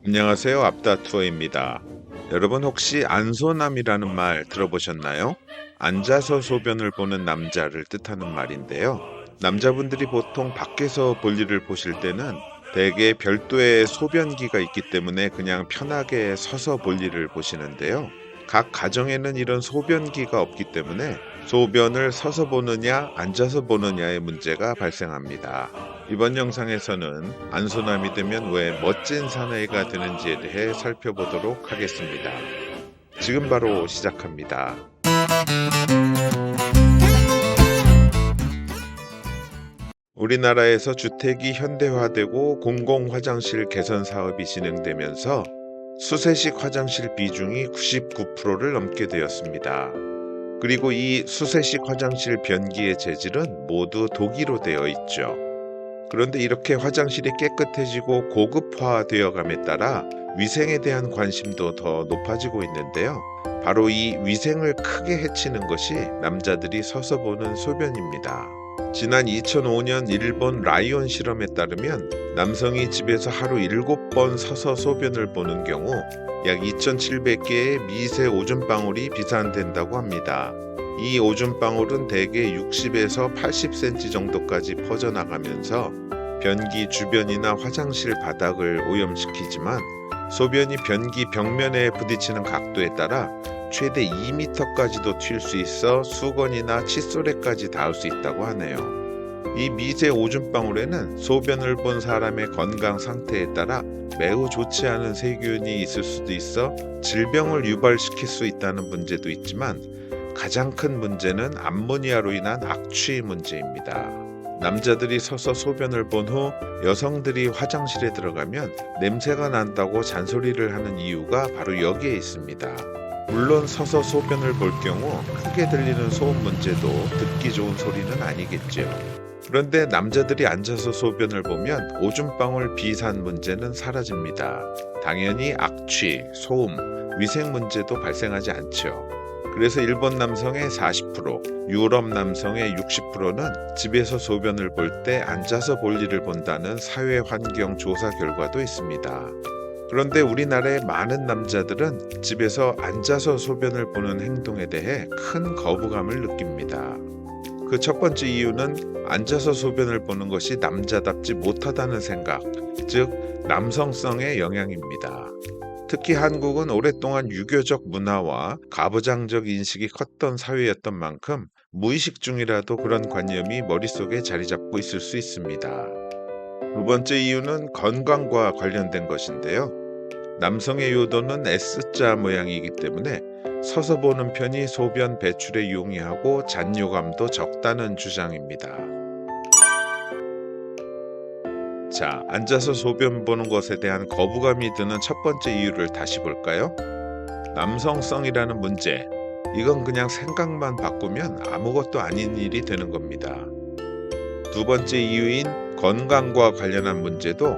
안녕하세요. 앞다투어입니다. 여러분 혹시 안소남이라는 말 들어보셨나요? 앉아서 소변을 보는 남자를 뜻하는 말인데요. 남자분들이 보통 밖에서 볼일을 보실 때는 대개 별도의 소변기가 있기 때문에 그냥 편하게 서서 볼일을 보시는데요. 각 가정에는 이런 소변기가 없기 때문에 소변을 서서 보느냐 앉아서 보느냐의 문제가 발생합니다. 이번 영상에서는 안소남이 되면 왜 멋진 사나이가 되는지에 대해 살펴보도록 하겠습니다. 지금 바로 시작합니다. 우리나라에서 주택이 현대화되고 공공화장실 개선 사업이 진행되면서 수세식 화장실 비중이 99%를 넘게 되었습니다. 그리고 이 수세식 화장실 변기의 재질은 모두 독일로 되어 있죠. 그런데 이렇게 화장실이 깨끗해지고 고급화되어 감에 따라 위생에 대한 관심도 더 높아지고 있는데요. 바로 이 위생을 크게 해치는 것이 남자들이 서서 보는 소변입니다. 지난 2005년 일본 라이온 실험에 따르면 남성이 집에서 하루 7번 서서 소변을 보는 경우 약 2,700개의 미세 오줌방울이 비산된다고 합니다. 이 오줌방울은 대개 60에서 80cm 정도까지 퍼져나가면서 변기 주변이나 화장실 바닥을 오염시키지만 소변이 변기 벽면에 부딪히는 각도에 따라 최대 2m까지도 튈 수 있어 수건이나 칫솔에까지 닿을 수 있다고 하네요. 이 미세 오줌방울에는 소변을 본 사람의 건강 상태에 따라 매우 좋지 않은 세균이 있을 수도 있어 질병을 유발시킬 수 있다는 문제도 있지만 가장 큰 문제는 암모니아로 인한 악취 문제입니다. 남자들이 서서 소변을 본 후 여성들이 화장실에 들어가면 냄새가 난다고 잔소리를 하는 이유가 바로 여기에 있습니다. 물론 서서 소변을 볼 경우 크게 들리는 소음 문제도 듣기 좋은 소리는 아니겠죠. 그런데 남자들이 앉아서 소변을 보면 오줌방울 비산 문제는 사라집니다. 당연히 악취, 소음, 위생 문제도 발생하지 않죠. 그래서 일본 남성의 40%, 유럽 남성의 60%는 집에서 소변을 볼 때 앉아서 볼 일을 본다는 사회 환경 조사 결과도 있습니다. 그런데 우리나라의 많은 남자들은 집에서 앉아서 소변을 보는 행동에 대해 큰 거부감을 느낍니다. 그 첫 번째 이유는 앉아서 소변을 보는 것이 남자답지 못하다는 생각, 즉 남성성의 영향입니다. 특히 한국은 오랫동안 유교적 문화와 가부장적 인식이 컸던 사회였던 만큼 무의식 중이라도 그런 관념이 머릿속에 자리 잡고 있을 수 있습니다. 두 번째 이유는 건강과 관련된 것인데요. 남성의 요도는 S자 모양이기 때문에 서서 보는 편이 소변 배출에 용이하고 잔뇨감도 적다는 주장입니다. 자, 앉아서 소변 보는 것에 대한 거부감이 드는 첫 번째 이유를 다시 볼까요? 남성성이라는 문제. 이건 그냥 생각만 바꾸면 아무것도 아닌 일이 되는 겁니다. 두 번째 이유인 건강과 관련한 문제도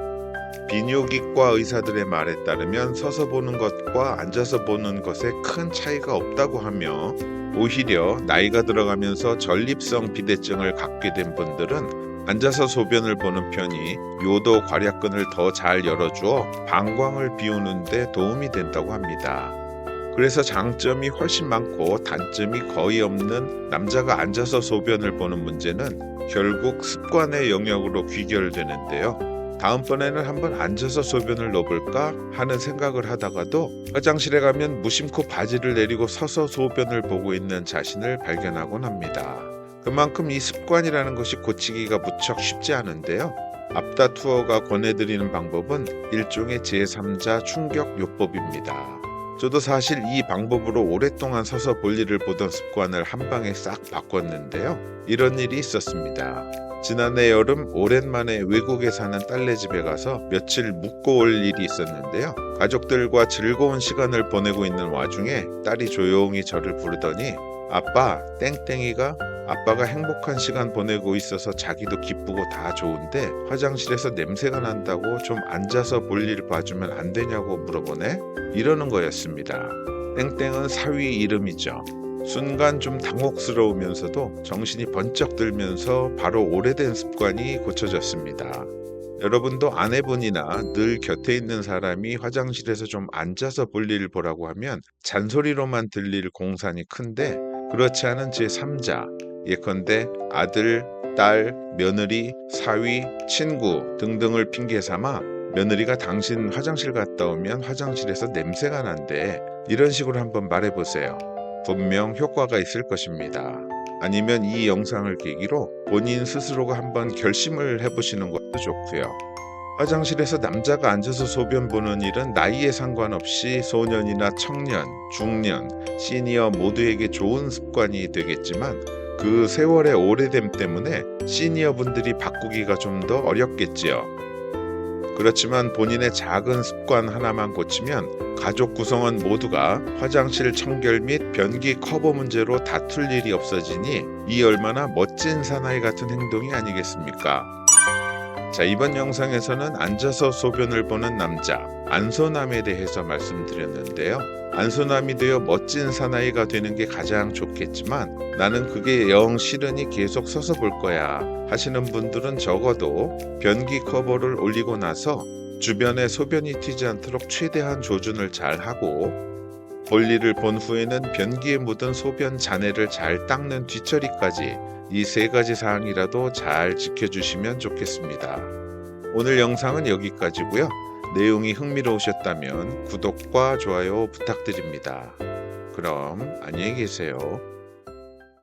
비뇨기과 의사들의 말에 따르면 서서 보는 것과 앉아서 보는 것에 큰 차이가 없다고 하며 오히려 나이가 들어가면서 전립성 비대증을 갖게 된 분들은 앉아서 소변을 보는 편이 요도 괄약근을 더 잘 열어주어 방광을 비우는 데 도움이 된다고 합니다. 그래서 장점이 훨씬 많고 단점이 거의 없는 남자가 앉아서 소변을 보는 문제는 결국 습관의 영역으로 귀결되는데요. 다음번에는 한번 앉아서 소변을 넣어볼까 하는 생각을 하다가도 화장실에 가면 무심코 바지를 내리고 서서 소변을 보고 있는 자신을 발견하곤 합니다. 그만큼 이 습관이라는 것이 고치기가 무척 쉽지 않은데요. 앞다투어가 권해드리는 방법은 일종의 제3자 충격요법입니다. 저도 사실 이 방법으로 오랫동안 서서 볼일을 보던 습관을 한 방에 싹 바꿨는데요. 이런 일이 있었습니다. 지난해 여름 오랜만에 외국에 사는 딸네 집에 가서 며칠 묵고 올 일이 있었는데요. 가족들과 즐거운 시간을 보내고 있는 와중에 딸이 조용히 저를 부르더니 아빠, 땡땡이가 아빠가 행복한 시간 보내고 있어서 자기도 기쁘고 다 좋은데 화장실에서 냄새가 난다고 좀 앉아서 볼일 봐주면 안 되냐고 물어보네? 이러는 거였습니다. 땡땡은 사위 이름이죠. 순간 좀 당혹스러우면서도 정신이 번쩍 들면서 바로 오래된 습관이 고쳐졌습니다. 여러분도 아내분이나 늘 곁에 있는 사람이 화장실에서 좀 앉아서 볼일을 보라고 하면 잔소리로만 들릴 공산이 큰데, 그렇지 않은 제3자, 예컨대 아들, 딸, 며느리, 사위, 친구 등등을 핑계 삼아 며느리가 당신 화장실 갔다 오면 화장실에서 냄새가 난대, 이런 식으로 한번 말해보세요. 분명 효과가 있을 것입니다. 아니면 이 영상을 계기로 본인 스스로가 한번 결심을 해보시는 것도 좋고요. 화장실에서 남자가 앉아서 소변 보는 일은 나이에 상관없이 소년이나 청년, 중년, 시니어 모두에게 좋은 습관이 되겠지만, 그 세월의 오래됨 때문에 시니어 분들이 바꾸기가 좀 더 어렵겠지요. 그렇지만 본인의 작은 습관 하나만 고치면 가족 구성원 모두가 화장실 청결 및 변기 커버 문제로 다툴 일이 없어지니 이 얼마나 멋진 사나이 같은 행동이 아니겠습니까? 자, 이번 영상에서는 앉아서 소변을 보는 남자, 안소남에 대해서 말씀드렸는데요. 안소남이 되어 멋진 사나이가 되는 게 가장 좋겠지만 나는 그게 영 싫으니 계속 서서 볼 거야 하시는 분들은 적어도 변기 커버를 올리고 나서 주변에 소변이 튀지 않도록 최대한 조준을 잘 하고, 볼일을 본 후에는 변기에 묻은 소변 잔해를 잘 닦는 뒤처리까지 이 3가지 사항이라도 잘 지켜주시면 좋겠습니다. 오늘 영상은 여기까지고요. 내용이 흥미로우셨다면 구독과 좋아요 부탁드립니다. 그럼 안녕히 계세요.